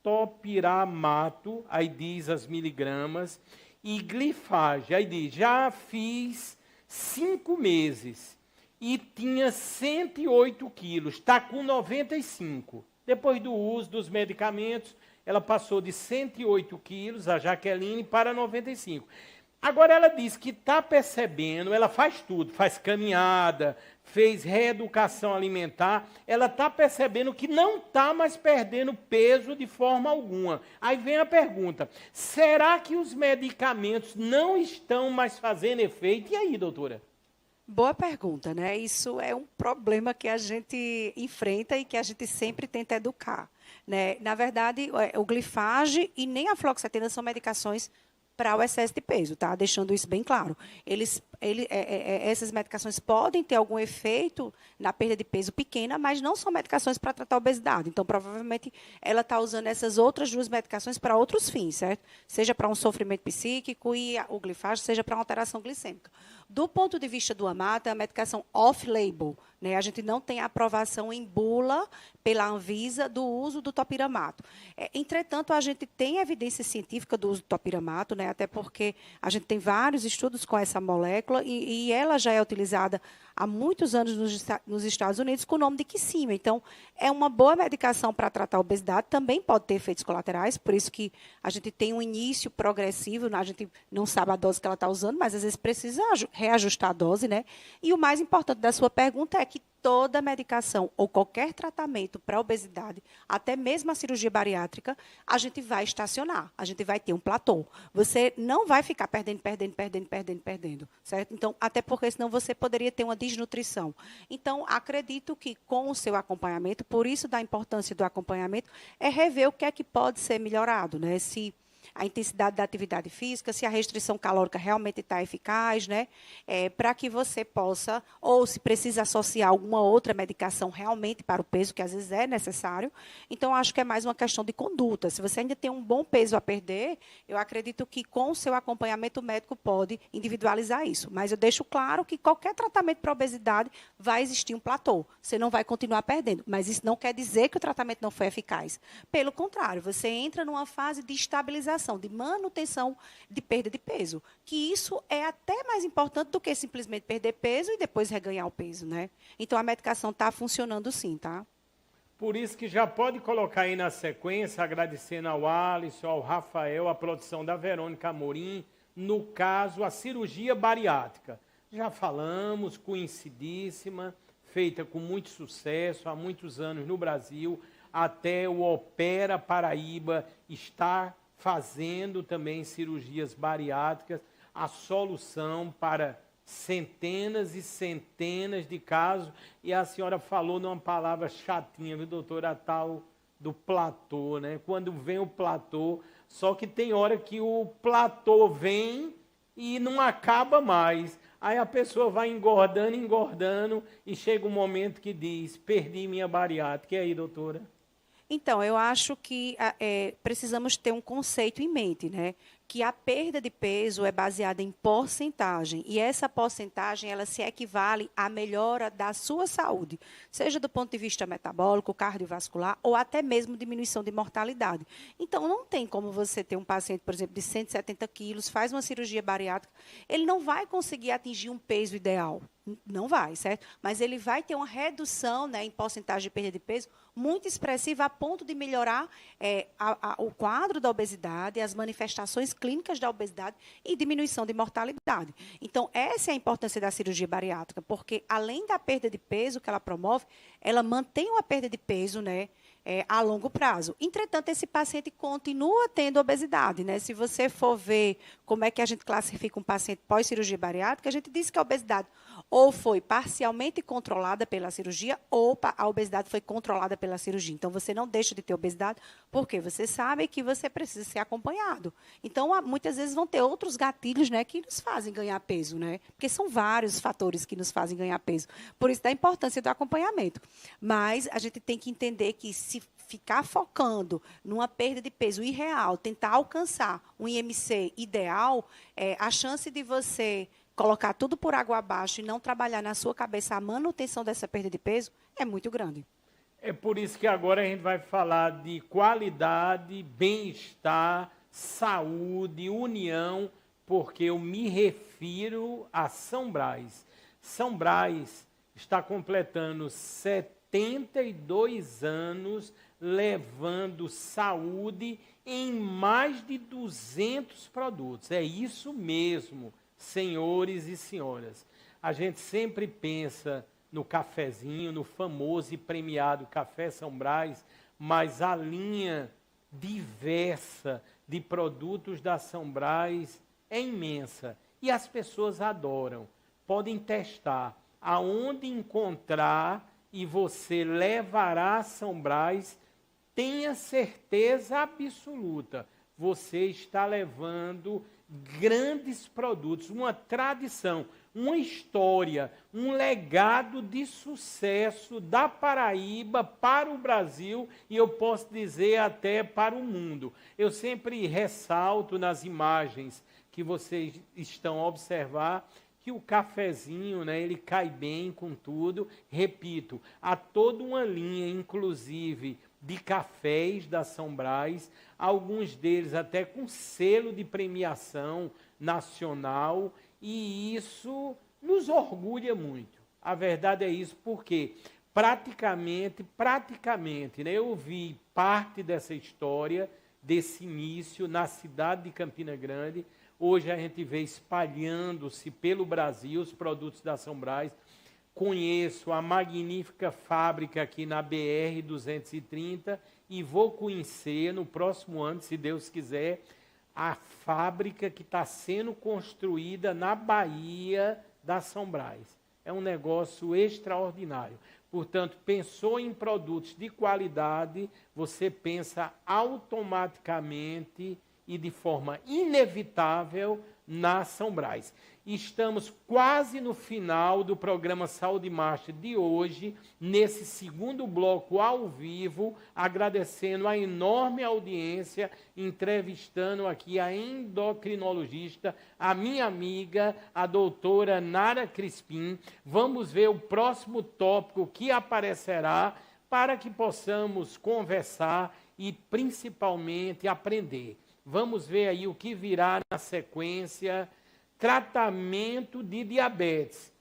topiramato, aí diz as miligramas. E glifage, aí diz, já fiz 5 meses e tinha 108 quilos, está com 95. Depois do uso dos medicamentos, ela passou de 108 quilos, a Jaqueline, para 95. Agora, ela diz que está percebendo, ela faz tudo, faz caminhada, fez reeducação alimentar, ela está percebendo que não está mais perdendo peso de forma alguma. Aí vem a pergunta, será que os medicamentos não estão mais fazendo efeito? E aí, doutora?
Boa pergunta, né? Isso é um problema que a gente enfrenta e que a gente sempre tenta educar, né? Na verdade, o glifage e nem a fluoxetina são medicações para o excesso de peso, tá? Deixando isso bem claro. Essas medicações podem ter algum efeito na perda de peso pequena, mas não são medicações para tratar a obesidade. Então, provavelmente, ela está usando essas outras duas medicações para outros fins, certo? Seja para um sofrimento psíquico e o glifage, seja para uma alteração glicêmica. Do ponto de vista do AMAT, é a medicação off-label, né? A gente não tem aprovação em bula pela Anvisa do uso do topiramato. Entretanto, a gente tem evidência científica do uso do topiramato, né? Até porque a gente tem vários estudos com essa molécula e ela já é utilizada há muitos anos nos Estados Unidos com o nome de Qsymia. Então, é uma boa medicação para tratar a obesidade, também pode ter efeitos colaterais, por isso que a gente tem um início progressivo, né? A gente não sabe a dose que ela está usando, mas às vezes precisa reajustar a dose, né? E o mais importante da sua pergunta é que toda medicação ou qualquer tratamento para obesidade, até mesmo a cirurgia bariátrica, a gente vai estacionar, a gente vai ter um platô. Você não vai ficar perdendo, certo? Então, até porque senão você poderia ter uma desnutrição. Então, acredito que com o seu acompanhamento, por isso da importância do acompanhamento, é rever o que é que pode ser melhorado, né? Se a intensidade da atividade física, se a restrição calórica realmente está eficaz, né? Para que você possa, ou se precisa associar alguma outra medicação realmente para o peso, que às vezes é necessário. Então, acho que é mais uma questão de conduta. Se você ainda tem um bom peso a perder, eu acredito que com o seu acompanhamento o médico pode individualizar isso. Mas eu deixo claro que qualquer tratamento para obesidade vai existir um platô. Você não vai continuar perdendo. Mas isso não quer dizer que o tratamento não foi eficaz. Pelo contrário, você entra numa fase de estabilização, de manutenção de perda de peso, que isso é até mais importante do que simplesmente perder peso e depois reganhar o peso, né? Então, a medicação está funcionando sim, tá?
Por isso que já pode colocar aí na sequência, agradecendo ao Alisson, ao Rafael, a produção da Verônica Amorim, no caso, a cirurgia bariátrica. Já falamos, conhecidíssima, feita com muito sucesso, há muitos anos no Brasil, até o Opera Paraíba está fazendo também cirurgias bariátricas, a solução para centenas e centenas de casos. E a senhora falou numa palavra chatinha, viu, doutora, a tal do platô, né? Quando vem o platô, só que tem hora que o platô vem e não acaba mais. Aí a pessoa vai engordando, e chega um momento que diz, perdi minha bariátrica. E aí, doutora?
Então, eu acho que precisamos ter um conceito em mente, né? Que a perda de peso é baseada em porcentagem, e essa porcentagem ela se equivale à melhora da sua saúde, seja do ponto de vista metabólico, cardiovascular, ou até mesmo diminuição de mortalidade. Então, não tem como você ter um paciente, por exemplo, de 170 quilos, faz uma cirurgia bariátrica, ele não vai conseguir atingir um peso ideal. Não vai, certo? Mas ele vai ter uma redução, né, em porcentagem de perda de peso muito expressiva a ponto de melhorar o quadro da obesidade, as manifestações clínicas da obesidade e diminuição de mortalidade. Então, essa é a importância da cirurgia bariátrica, porque além da perda de peso que ela promove, ela mantém uma perda de peso, né, a longo prazo. Entretanto, esse paciente continua tendo obesidade, né? Se você for ver como é que a gente classifica um paciente pós-cirurgia bariátrica, a gente diz que a obesidade ou foi parcialmente controlada pela cirurgia ou a obesidade foi controlada pela cirurgia. Então, você não deixa de ter obesidade porque você sabe que você precisa ser acompanhado. Então, muitas vezes vão ter outros gatilhos, né, que nos fazem ganhar peso, né? Porque são vários fatores que nos fazem ganhar peso. Por isso, da importância do acompanhamento. Mas a gente tem que entender que se ficar focando numa perda de peso irreal, tentar alcançar um IMC ideal, a chance de você colocar tudo por água abaixo e não trabalhar na sua cabeça a manutenção dessa perda de peso é muito grande.
É por isso que agora a gente vai falar de qualidade, bem-estar, saúde, união, porque eu me refiro a São Brás. São Brás está completando 72 anos levando saúde em mais de 200 produtos. É isso mesmo, senhores e senhoras. A gente sempre pensa no cafezinho, no famoso e premiado Café São Brás, mas a linha diversa de produtos da São Brás é imensa e as pessoas adoram. Podem testar aonde encontrar e você levará a São Brás. Tenha certeza absoluta, você está levando grandes produtos, uma tradição, uma história, um legado de sucesso da Paraíba para o Brasil e eu posso dizer até para o mundo. Eu sempre ressalto nas imagens que vocês estão a observar que o cafezinho, né, ele cai bem com tudo. Repito, há toda uma linha, inclusive, de cafés da São Brás, alguns deles até com selo de premiação nacional, e isso nos orgulha muito. A verdade é isso, porque praticamente, né, eu vi parte dessa história, desse início na cidade de Campina Grande. Hoje a gente vê espalhando-se pelo Brasil os produtos da São Brás. Conheço a magnífica fábrica aqui na BR-230 e vou conhecer no próximo ano, se Deus quiser, a fábrica que está sendo construída na Bahia da São Brás. É um negócio extraordinário. Portanto, pensou em produtos de qualidade, você pensa automaticamente e de forma inevitável na São Brás. Estamos quase no final do programa Saúde Master de hoje, nesse segundo bloco ao vivo, agradecendo a enorme audiência, entrevistando aqui a endocrinologista, a minha amiga, a doutora Nara Crispim. Vamos ver o próximo tópico que aparecerá para que possamos conversar e principalmente aprender. Vamos ver aí o que virá na sequência. Tratamento de diabetes.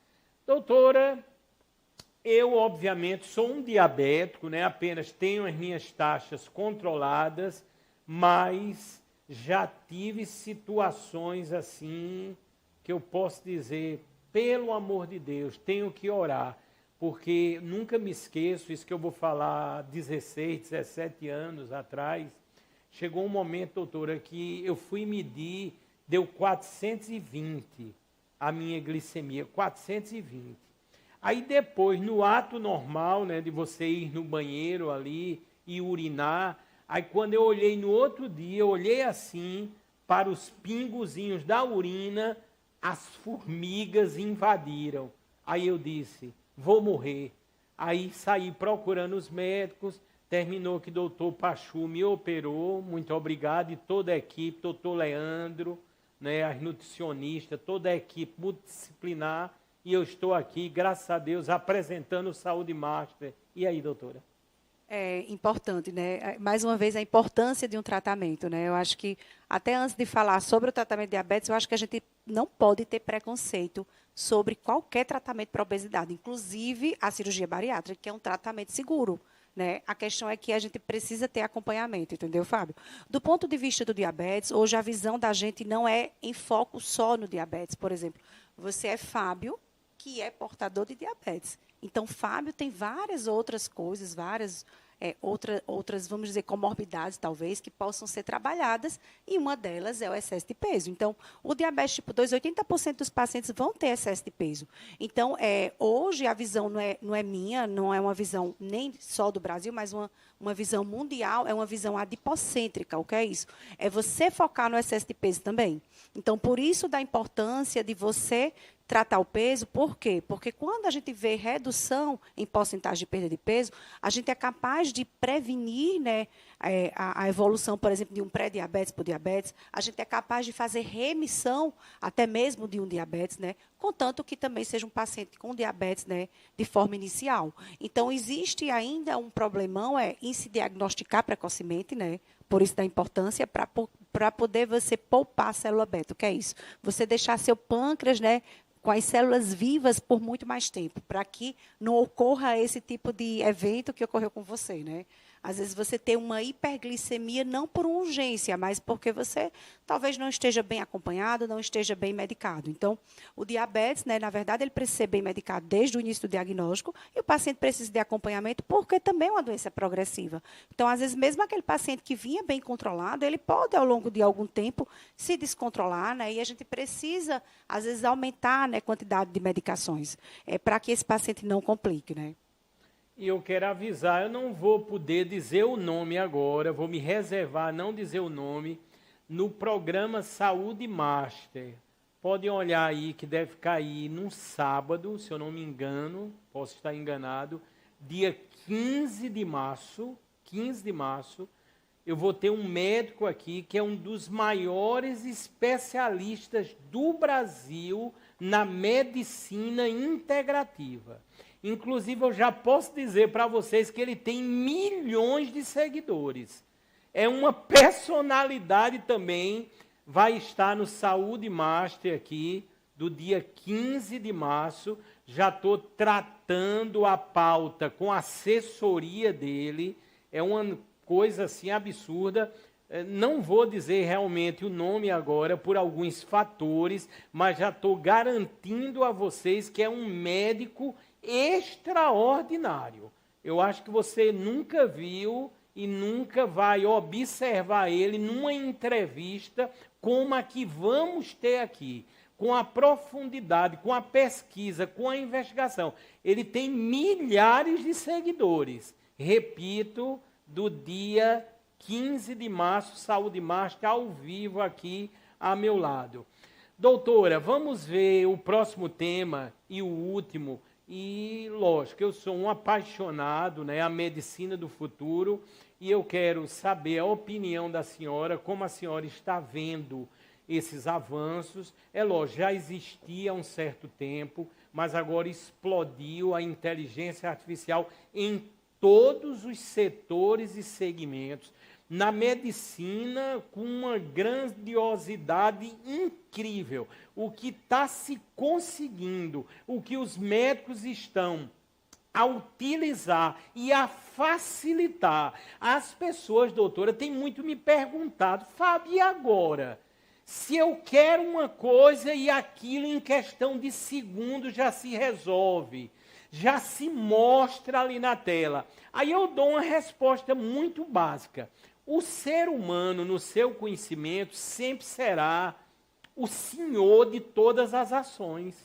Doutora, eu obviamente sou um diabético, né? Apenas tenho as minhas taxas controladas, mas já tive situações assim que eu posso dizer, pelo amor de Deus, tenho que orar, porque nunca me esqueço, isso que eu vou falar 16, 17 anos atrás, chegou um momento, doutora, que eu fui medir, deu 420 a minha glicemia, 420. Aí depois, no ato normal, né, de você ir no banheiro ali e urinar, aí quando eu olhei no outro dia, eu olhei assim para os pingozinhos da urina, as formigas invadiram. Aí eu disse, vou morrer. Aí saí procurando os médicos, terminou que o doutor Pachu me operou, muito obrigado, e toda a equipe, doutor Leandro, né, as nutricionistas, toda a equipe multidisciplinar, e eu estou aqui, graças a Deus, apresentando o Saúde Master. E aí, doutora?
É importante, né? Mais uma vez, a importância de um tratamento, né? Eu acho que, até antes de falar sobre o tratamento de diabetes, eu acho que a gente não pode ter preconceito sobre qualquer tratamento para obesidade, inclusive a cirurgia bariátrica, que é um tratamento seguro. Né? A questão é que a gente precisa ter acompanhamento, entendeu, Fábio? Do ponto de vista do diabetes, hoje a visão da gente não é em foco só no diabetes. Por exemplo, você é Fábio, que é portador de diabetes. Então, Fábio tem várias outras coisas, várias outras, vamos dizer, comorbidades, talvez, que possam ser trabalhadas, e uma delas é o excesso de peso. Então, o diabetes tipo 2, 80% dos pacientes vão ter excesso de peso. Então, hoje a visão não é minha, não é uma visão nem só do Brasil, mas uma visão mundial, é uma visão adipocêntrica. O que é isso? É você focar no excesso de peso também. Então, por isso da importância de você tratar o peso, por quê? Porque quando a gente vê redução em porcentagem de perda de peso, a gente é capaz de prevenir, né, a evolução, por exemplo, de um pré-diabetes para o diabetes, a gente é capaz de fazer remissão até mesmo de um diabetes, né, contanto que também seja um paciente com diabetes, né, de forma inicial. Então, existe ainda um problemão em se diagnosticar precocemente, né, por isso da importância para poder você poupar a célula beta. O que é isso? Você deixar seu pâncreas, né, com as células vivas por muito mais tempo, para que não ocorra esse tipo de evento que ocorreu com você, né? Às vezes você tem uma hiperglicemia não por urgência, mas porque você talvez não esteja bem acompanhado, não esteja bem medicado. Então, o diabetes, né, na verdade, ele precisa ser bem medicado desde o início do diagnóstico, e o paciente precisa de acompanhamento porque também é uma doença progressiva. Então, às vezes, mesmo aquele paciente que vinha bem controlado, ele pode, ao longo de algum tempo, se descontrolar, né, e a gente precisa, às vezes, aumentar, né, a quantidade de medicações, para que esse paciente não complique, né?
E eu quero avisar, eu não vou poder dizer o nome agora, vou me reservar a não dizer o nome, no programa Saúde Master. Podem olhar aí, que deve cair num sábado, se eu não me engano, posso estar enganado, dia 15 de março, eu vou ter um médico aqui que é um dos maiores especialistas do Brasil na medicina integrativa. Inclusive, eu já posso dizer para vocês que ele tem milhões de seguidores. É uma personalidade também, vai estar no Saúde Master aqui, do dia 15 de março. Já estou tratando a pauta com a assessoria dele. É uma coisa assim absurda. Não vou dizer realmente o nome agora por alguns fatores, mas já estou garantindo a vocês que é um médico extraordinário. Eu acho que você nunca viu e nunca vai observar ele numa entrevista como a que vamos ter aqui, com a profundidade, com a pesquisa, com a investigação. Ele tem milhares de seguidores. Repito, do dia 15 de março, Saúde Master ao vivo aqui a meu lado. Doutora, vamos ver o próximo tema e o último. E, lógico, eu sou um apaixonado, né, a medicina do futuro, e eu quero saber a opinião da senhora, como a senhora está vendo esses avanços. É lógico, já existia há um certo tempo, mas agora explodiu a inteligência artificial em todos os setores e segmentos. Na medicina, com uma grandiosidade incrível. O que está se conseguindo, o que os médicos estão a utilizar e a facilitar. As pessoas, doutora, têm muito me perguntado, Fábio, e agora? Se eu quero uma coisa e aquilo em questão de segundos já se resolve, já se mostra ali na tela. Aí eu dou uma resposta muito básica. O ser humano, no seu conhecimento, sempre será o senhor de todas as ações.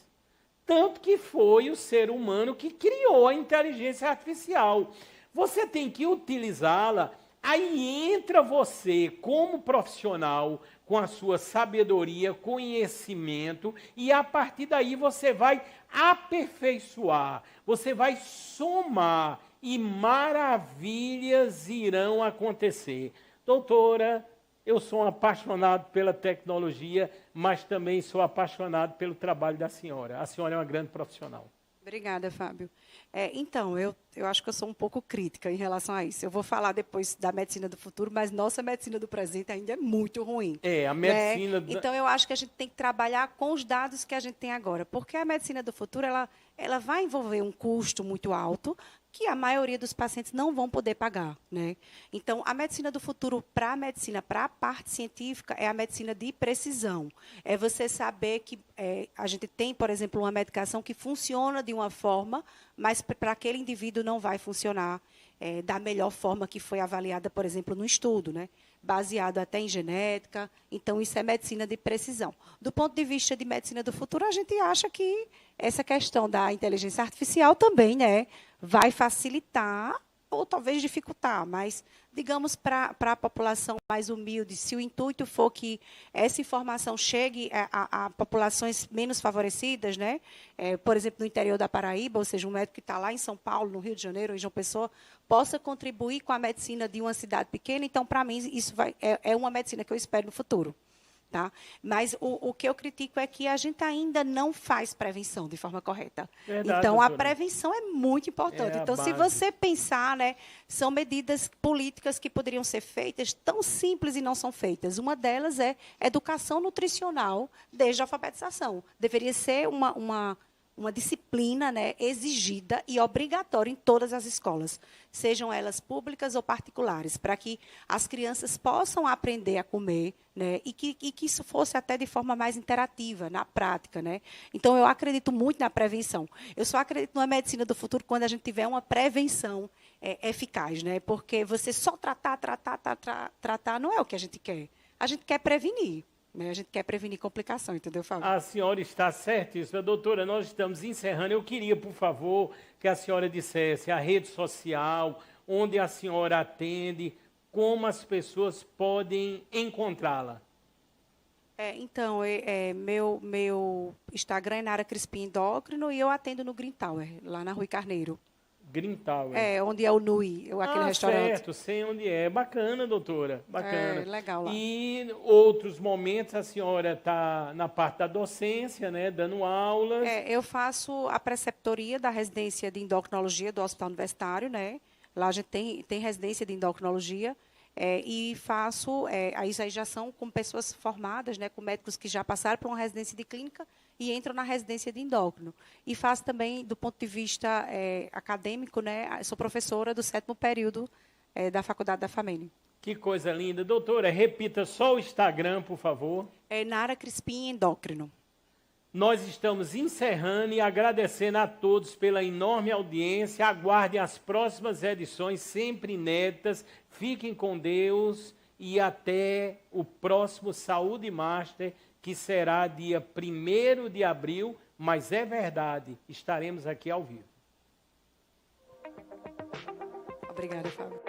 Tanto que foi o ser humano que criou a inteligência artificial. Você tem que utilizá-la, aí entra você como profissional, com a sua sabedoria, conhecimento, e a partir daí você vai aperfeiçoar, você vai somar, e maravilhas irão acontecer. Doutora, eu sou um apaixonado pela tecnologia, mas também sou apaixonado pelo trabalho da senhora. A senhora é uma grande profissional.
Obrigada, Fábio. Então, eu acho que eu sou um pouco crítica em relação a isso. Eu vou falar depois da medicina do futuro, mas nossa medicina do presente ainda é muito ruim.
A medicina...
Então, eu acho que a gente tem que trabalhar com os dados que a gente tem agora, porque a medicina do futuro ela vai envolver um custo muito alto, que a maioria dos pacientes não vão poder pagar, né? Então, a medicina do futuro para a medicina, para a parte científica, é a medicina de precisão. É você saber que a gente tem, por exemplo, uma medicação que funciona de uma forma, mas para aquele indivíduo não vai funcionar da melhor forma que foi avaliada, por exemplo, no estudo, né? Baseado até em genética. Então, isso é medicina de precisão. Do ponto de vista de medicina do futuro, a gente acha que essa questão da inteligência artificial também, né, vai facilitar ou talvez dificultar, mas, digamos, para a população mais humilde, se o intuito for que essa informação chegue a populações menos favorecidas, né? Por exemplo, no interior da Paraíba, ou seja, um médico que está lá em São Paulo, no Rio de Janeiro, em João Pessoa, possa contribuir com a medicina de uma cidade pequena, então, para mim, isso é uma medicina que eu espero no futuro. Tá? Mas o que eu critico é que a gente ainda não faz prevenção de forma correta.
Verdade,
então,
doutora.
a prevenção é muito importante. Então, se você pensar, né, são medidas políticas que poderiam ser feitas, tão simples e não são feitas. Uma delas é educação nutricional desde a alfabetização. Deveria ser uma disciplina, né, exigida e obrigatória em todas as escolas, sejam elas públicas ou particulares, para que as crianças possam aprender a comer, né, e que isso fosse até de forma mais interativa, na prática, né? Então, eu acredito muito na prevenção. Eu só acredito na medicina do futuro quando a gente tiver uma prevenção eficaz, né? Porque você só tratar não é o que a gente quer. A gente quer prevenir. A gente quer prevenir complicação, entendeu, Fábio?
A senhora está certíssima. Doutora, nós estamos encerrando. Eu queria, por favor, que a senhora dissesse a rede social, onde a senhora atende, como as pessoas podem encontrá-la.
Então, meu Instagram é Nara Crispim Endócrino e eu atendo no Green Tower, lá na Rui Carneiro.
Green Tower.
Onde é o Nui, aquele restaurante.
Certo, sei onde é. Bacana, doutora, bacana.
Legal lá.
E outros momentos a senhora está na parte da docência, né, dando aulas.
Eu faço a preceptoria da residência de endocrinologia do Hospital Universitário, né? Lá a gente tem residência de endocrinologia. E faço, isso aí já são com pessoas formadas, né, com médicos que já passaram por uma residência de clínica e entram na residência de endócrino. E faço também, do ponto de vista acadêmico, né, sou professora do 7º período da Faculdade da FAMENE.
Que coisa linda. Doutora, repita só o Instagram, por favor.
Nara Crispim Endócrino.
Nós estamos encerrando e agradecendo a todos pela enorme audiência. Aguardem as próximas edições, sempre inéditas. Fiquem com Deus e até o próximo Saúde Master, que será dia 1º de abril, mas é verdade, estaremos aqui ao vivo.
Obrigada, Fábio.